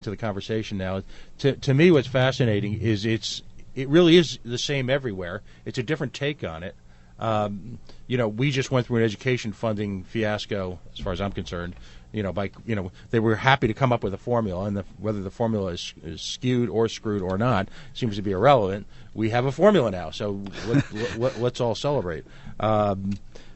to the conversation now. To me, what's fascinating is it really is the same everywhere. It's a different take on it. We just went through an education funding fiasco, as far as I'm concerned. They were happy to come up with a formula, and whether the formula is skewed or screwed or not seems to be irrelevant. We have a formula now, so let's all celebrate.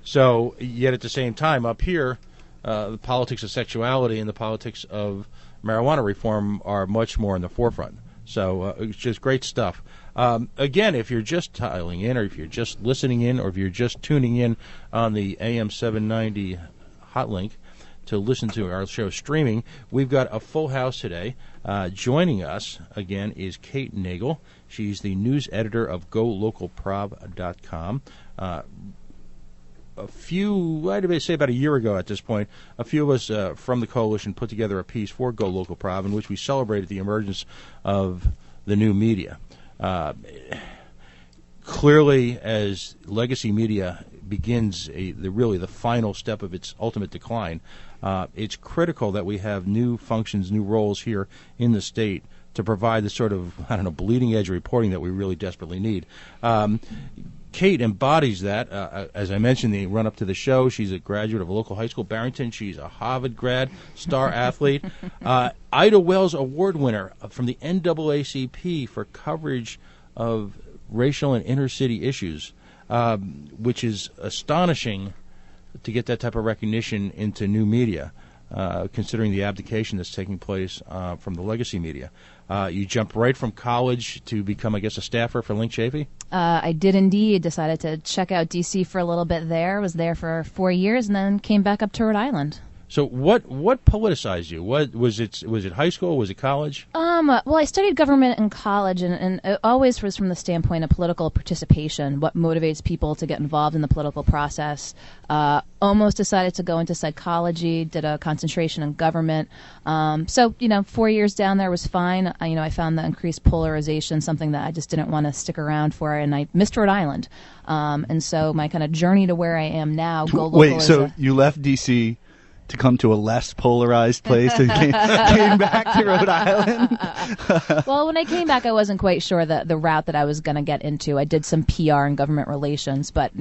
So, yet at the same time, up here, the politics of sexuality and the politics of marijuana reform are much more in the forefront. So it's just great stuff. Again, if you're just dialing in, or if you're just listening in, or if you're just tuning in on the AM 790 hot link to listen to our show streaming, we've got a full house today. Joining us, again, is Kate Nagel. She's the news editor of GoLocalProv.com. I'd say about a year ago at this point, a few of us from the coalition put together a piece for Go Local Prov in which we celebrated the emergence of the new media. Clearly, as legacy media begins the final step of its ultimate decline, it's critical that we have new functions, new roles here in the state to provide the sort of, bleeding edge reporting that we really desperately need. Kate embodies that. As I mentioned, the run-up to the show, she's a graduate of a local high school, Barrington. She's a Harvard grad, star athlete. Ida Wells Award winner from the NAACP for coverage of racial and inner-city issues, which is astonishing to get that type of recognition into new media, considering the abdication that's taking place from the legacy media. You jumped right from college to become, I guess, a staffer for Link Chafee? I did indeed. Decided to check out D.C. for a little bit there. Was there for 4 years and then came back up to Rhode Island. So what politicized you? What was it high school? Was it college? Well, I studied government in college, and it always was from the standpoint of political participation, what motivates people to get involved in the political process. Almost decided to go into psychology, did a concentration in government. 4 years down there was fine. I found the increased polarization something that I just didn't want to stick around for, and I missed Rhode Island. And so my kind of journey to where I am now, Go Local. Wait, so you left D.C. to come to a less polarized place and came back to Rhode Island? Well, when I came back, I wasn't quite sure the route that I was going to get into. I did some PR and government relations, but,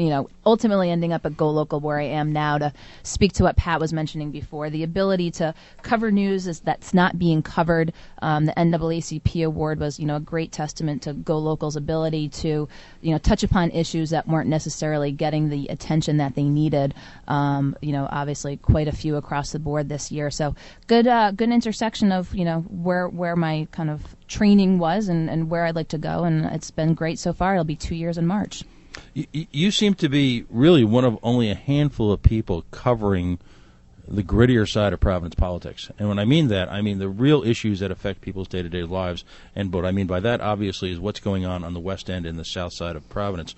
ultimately ending up at Go Local where I am now to speak to what Pat was mentioning before, the ability to cover news that's not being covered. The NAACP award was, a great testament to Go Local's ability to, touch upon issues that weren't necessarily getting the attention that they needed. Obviously quite a few across the board this year. So good intersection of, where my kind of training was and where I'd like to go. And it's been great so far. It'll be 2 years in March. You seem to be really one of only a handful of people covering the grittier side of Providence politics. And when I mean that, I mean the real issues that affect people's day-to-day lives. And what I mean by that, obviously, is what's going on the West End and the south side of Providence.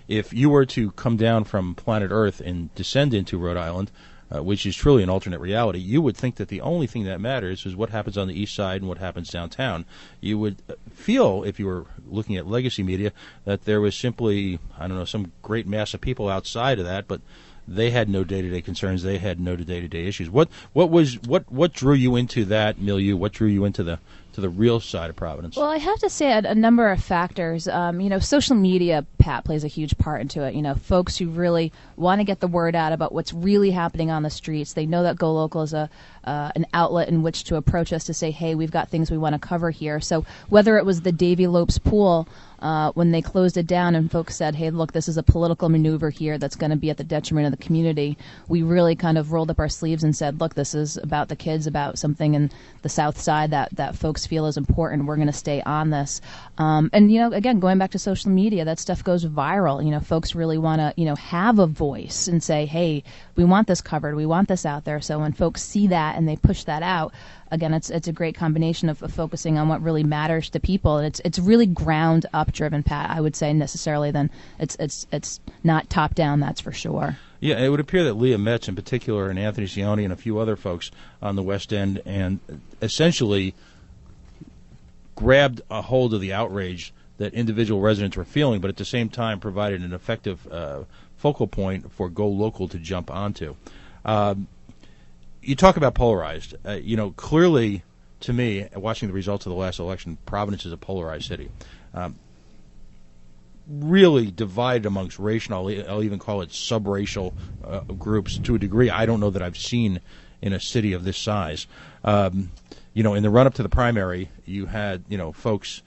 If you were to come down from planet Earth and descend into Rhode Island, which is truly an alternate reality, you would think that the only thing that matters is what happens on the east side and what happens downtown. You would feel, if you were looking at legacy media, that there was simply, some great mass of people outside of that, but they had no day-to-day concerns. They had no day-to-day issues. What drew you into that milieu? What drew you into the real side of Providence? Well, I have to say a number of factors. Social media, Pat, plays a huge part into it. Folks who really want to get the word out about what's really happening on the streets. They know that Go Local is an outlet in which to approach us to say, hey, we've got things we want to cover here. So whether it was the Davy Lopes pool when they closed it down and folks said, hey, look, this is a political maneuver here that's going to be at the detriment of the community, we really kind of rolled up our sleeves and said, look, this is about the kids, about something in the south side that folks feel is important. We're going to stay on this. Again, going back to social media, that stuff goes viral. Folks really want to, have a voice and say, hey, we want this covered. We want this out there. So when folks see that and they push that out, again, it's a great combination of focusing on what really matters to people. And it's really ground up driven, Pat, I would say, necessarily. Then it's not top down, that's for sure. Yeah, it would appear that Leah Metz in particular and Anthony Cioni and a few other folks on the West End and essentially grabbed a hold of the outrage that individual residents were feeling, but at the same time provided an effective focal point for Go Local to jump onto. You talk about polarized. Clearly to me, watching the results of the last election, Providence is a polarized city. Really divided amongst racial, I'll even call it subracial groups to a degree I don't know that I've seen in a city of this size. In the run-up to the primary, you had, folks,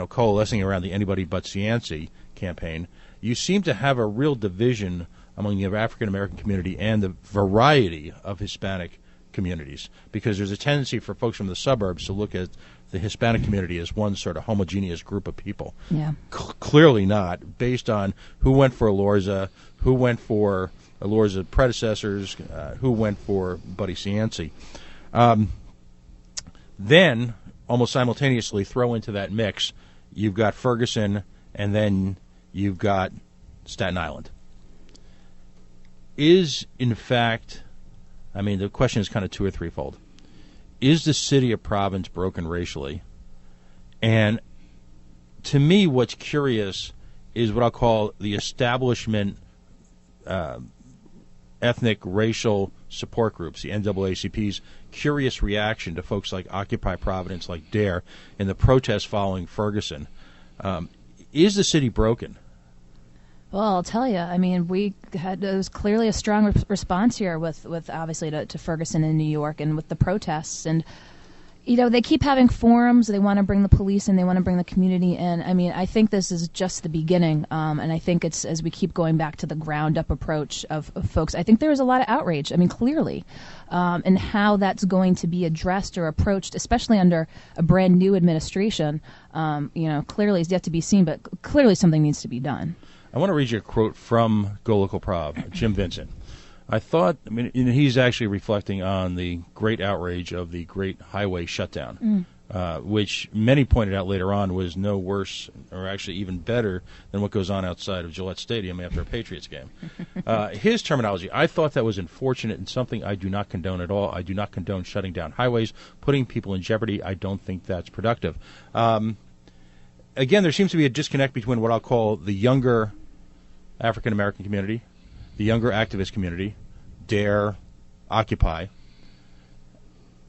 coalescing around the Anybody But Cianci campaign. You seem to have a real division among the African-American community and the variety of Hispanic communities, because there's a tendency for folks from the suburbs to look at the Hispanic community as one sort of homogeneous group of people. Yeah. Clearly not, based on who went for Elorza, who went for Elorza predecessors, who went for Buddy Cianci. Then, almost simultaneously, throw into that mix, you've got Ferguson, and then you've got Staten Island. Is, in fact, the question is kind of two or threefold. Is the city of Providence broken racially? And to me, what's curious is what I'll call the establishment ethnic racial support groups, the NAACP's curious reaction to folks like Occupy Providence, like DARE, in the protests following Ferguson. Is the city broken? Well, I'll tell you. There was clearly a strong response here with obviously to Ferguson in New York and with the protests. And, they keep having forums. They want to bring the police in. They want to bring the community in. I think this is just the beginning. And I think it's as we keep going back to the ground-up approach of folks, I think there is a lot of outrage, clearly, and how that's going to be addressed or approached, especially under a brand-new administration, clearly is yet to be seen. But clearly something needs to be done. I want to read you a quote from Go Local Prov, Jim Vincent. I thought, he's actually reflecting on the great outrage of the great highway shutdown, which many pointed out later on was no worse or actually even better than what goes on outside of Gillette Stadium after a Patriots game. His terminology, I thought that was unfortunate and something I do not condone at all. I do not condone shutting down highways, putting people in jeopardy. I don't think that's productive. Again, there seems to be a disconnect between what I'll call the younger African-American community, the younger activist community, DARE, Occupy,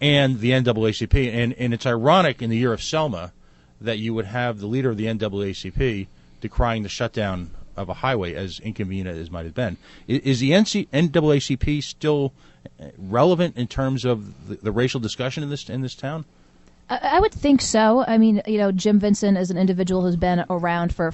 and the NAACP. And it's ironic in the year of Selma that you would have the leader of the NAACP decrying the shutdown of a highway, as inconvenient as might have been. Is the NAACP still relevant in terms of the racial discussion in this town? I would think so. Jim Vincent is an individual who's been around for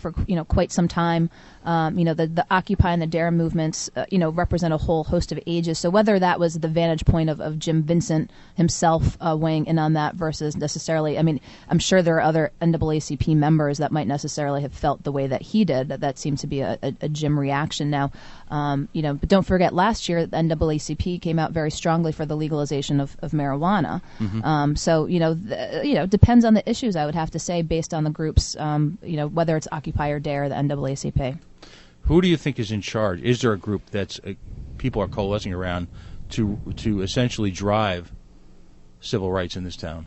quite some time. The Occupy and the DARE movements, represent a whole host of ages. So whether that was the vantage point of Jim Vincent himself weighing in on that versus necessarily, I'm sure there are other NAACP members that might necessarily have felt the way that he did. That seemed to be a Jim reaction now. But don't forget, last year the NAACP came out very strongly for the legalization of marijuana. Mm-hmm. Depends on the issues, I would have to say, based on the groups, whether it's Occupy or DARE or the NAACP. Who do you think is in charge? Is there a group that's people are coalescing around to essentially drive civil rights in this town?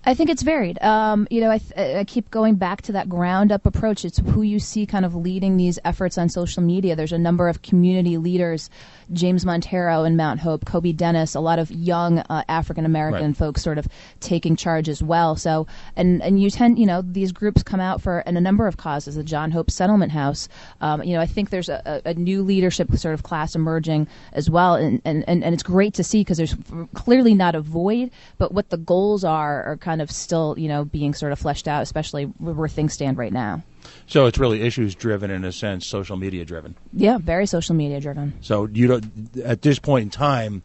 I think it's varied. I keep going back to that ground-up approach. It's who you see kind of leading these efforts on social media. There's a number of community leaders, James Montero in Mount Hope, Kobe Dennis, a lot of young African-American folks sort of taking charge as well. So, and you tend, these groups come out for a number of causes. The John Hope Settlement House. I think there's a new leadership sort of class emerging as well. And it's great to see because there's clearly not a void, but what the goals are kind of still, being sort of fleshed out, especially where things stand right now. So it's really issues-driven, in a sense, social media-driven. Yeah, very social media-driven. So at this point in time,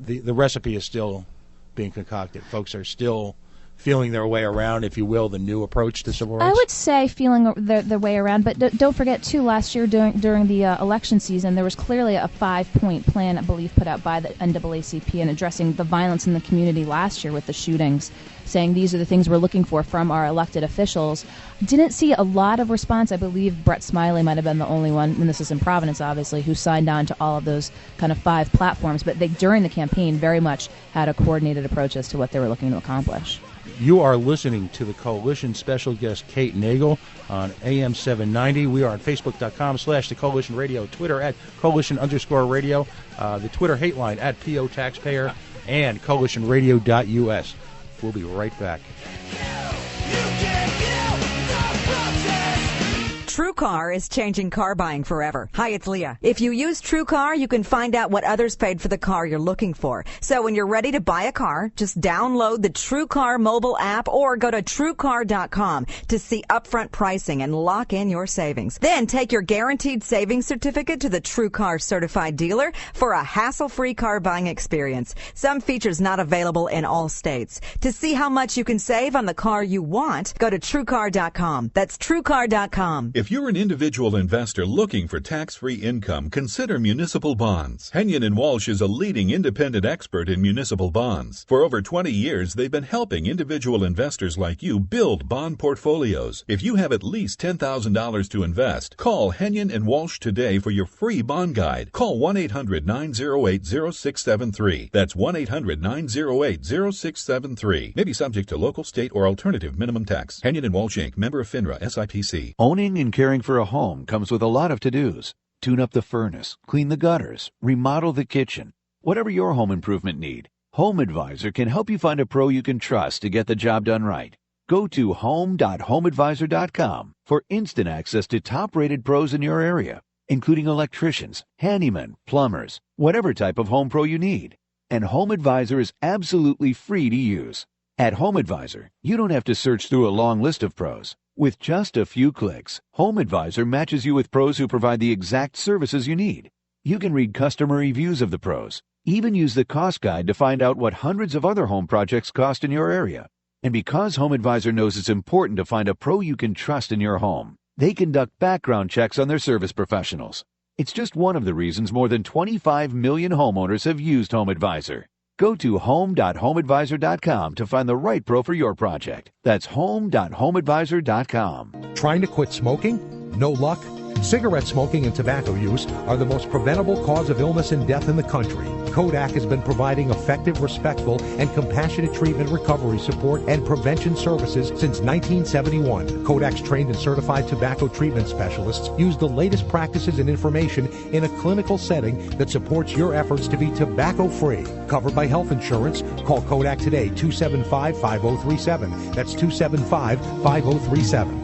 the recipe is still being concocted. Folks are still feeling their way around, if you will, the new approach to civil rights? I would say feeling their way around, but don't forget, too, last year during the election season, there was clearly a 5-point plan, I believe, put out by the NAACP in addressing the violence in the community last year with the shootings, saying these are the things we're looking for from our elected officials. Didn't see a lot of response. I believe Brett Smiley might have been the only one, and this is in Providence, obviously, who signed on to all of those kind of 5 platforms, but they, during the campaign, very much had a coordinated approach as to what they were looking to accomplish. You are listening to the Coalition special guest Kate Nagel on AM 790. We are on Facebook.com/The Coalition Radio, Twitter @Coalition_Radio, the Twitter hate line @PO Taxpayer. and coalitionradio.us. We'll be right back. TrueCar is changing car buying forever. Hi, it's Leah. If you use TrueCar, you can find out what others paid for the car you're looking for. So when you're ready to buy a car, just download the TrueCar mobile app or go to TrueCar.com to see upfront pricing and lock in your savings. Then take your guaranteed savings certificate to the TrueCar certified dealer for a hassle-free car buying experience. Some features not available in all states. To see how much you can save on the car you want, go to TrueCar.com. That's TrueCar.com. If you're an individual investor looking for tax-free income, consider municipal bonds. Henyon & Walsh is a leading independent expert in municipal bonds. For over 20 years, they've been helping individual investors like you build bond portfolios. If you have at least $10,000 to invest, call Henyon & Walsh today for your free bond guide. Call 1-800-908-0673. That's 1-800-908-0673. May be subject to local, state, or alternative minimum tax. Henyon & Walsh, Inc., member of FINRA, SIPC. Owning and caring for a home comes with a lot of to-dos. Tune up the furnace, clean the gutters, remodel the kitchen. Whatever your home improvement need, Home Advisor can help you find a pro you can trust to get the job done right. Go to home.homeadvisor.com for instant access to top-rated pros in your area, including electricians, handymen, plumbers, whatever type of home pro you need. And Home Advisor is absolutely free to use. At Home Advisor, you don't have to search through a long list of pros. With just a few clicks, Home Advisor matches you with pros who provide the exact services you need. You can read customer reviews of the pros, even use the cost guide to find out what hundreds of other home projects cost in your area. And because Home Advisor knows it's important to find a pro you can trust in your home, they conduct background checks on their service professionals. It's just one of the reasons more than 25 million homeowners have used Home Advisor. Go to home.homeadvisor.com to find the right pro for your project. That's home.homeadvisor.com. Trying to quit smoking? No luck? Cigarette smoking and tobacco use are the most preventable cause of illness and death in the country. Kodak has been providing effective, respectful, and compassionate treatment, recovery support, and prevention services since 1971. Kodak's trained and certified tobacco treatment specialists use the latest practices and information in a clinical setting that supports your efforts to be tobacco-free. Covered by health insurance, call Kodak today, 275-5037. That's 275-5037.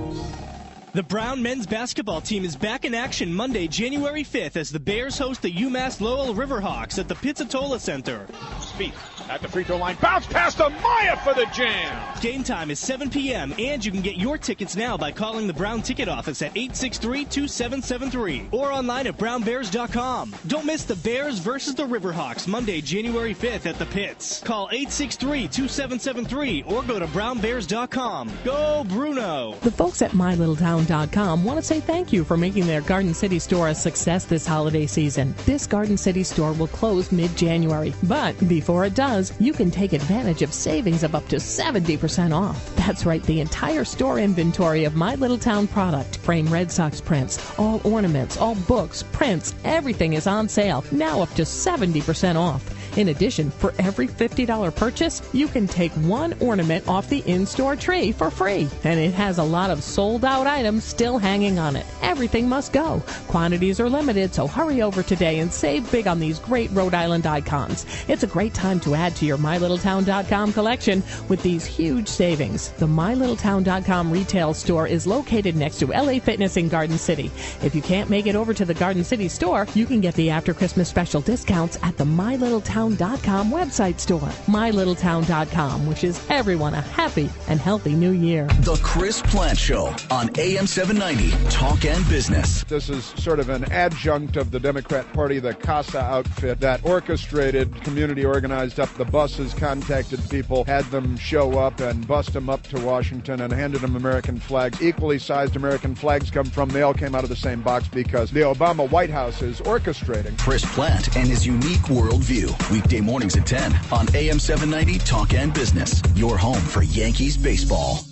The Brown men's basketball team is back in action Monday, January 5th as the Bears host the UMass Lowell Riverhawks at the Pizzatola Center. Spieth at the free throw line. Bounce past Amaya for the jam. Game time is 7 p.m. and you can get your tickets now by calling the Brown ticket office at 863-2773 or online at brownbears.com. Don't miss the Bears versus the Riverhawks Monday, January 5th at the Pits. Call 863-2773 or go to brownbears.com. Go Bruno! The folks at MyLittleTown.com want to say thank you for making their Garden City store a success this holiday season. This Garden City store will close mid-January, but before it does, you can take advantage of savings of up to 70% off. That's right, the entire store inventory of My Little Town product, frame Red Sox prints, all ornaments, all books, prints, everything is on sale, now up to 70% off. In addition, for every $50 purchase, you can take one ornament off the in-store tree for free. And it has a lot of sold-out items still hanging on it. Everything must go. Quantities are limited, so hurry over today and save big on these great Rhode Island icons. It's a great time to add to your MyLittleTown.com collection with these huge savings. The MyLittleTown.com retail store is located next to LA Fitness in Garden City. If you can't make it over to the Garden City store, you can get the after Christmas special discounts at the MyLittleTown.com website store. MyLittleTown.com wishes everyone a happy and healthy new year. The Chris Plant Show on AM 790 Talk and Business. This is sort of an adjunct of the Democrat Party, the CASA outfit that orchestrated, community organized up the buses, contacted people, had them show up and bust them up to Washington and handed them American flags. Equally sized American flags come from, they all came out of the same box because the Obama White House is orchestrating. Chris Plant and his unique worldview. Weekday mornings at 10 on AM 790 Talk and Business. Your home for Yankees baseball.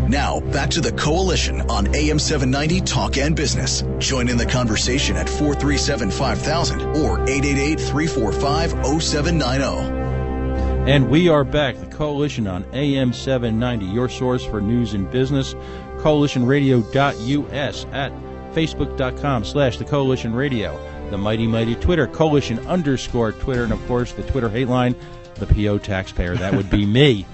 Now, back to the Coalition on AM 790 Talk and Business. Join in the conversation at 437-5000 or 888-345-0790. And we are back, the Coalition on AM 790, your source for news and business. CoalitionRadio.us at Facebook.com/The Coalition Radio. The mighty Twitter, Coalition_Twitter, and of course the Twitter hate line, the PO taxpayer. That would be me.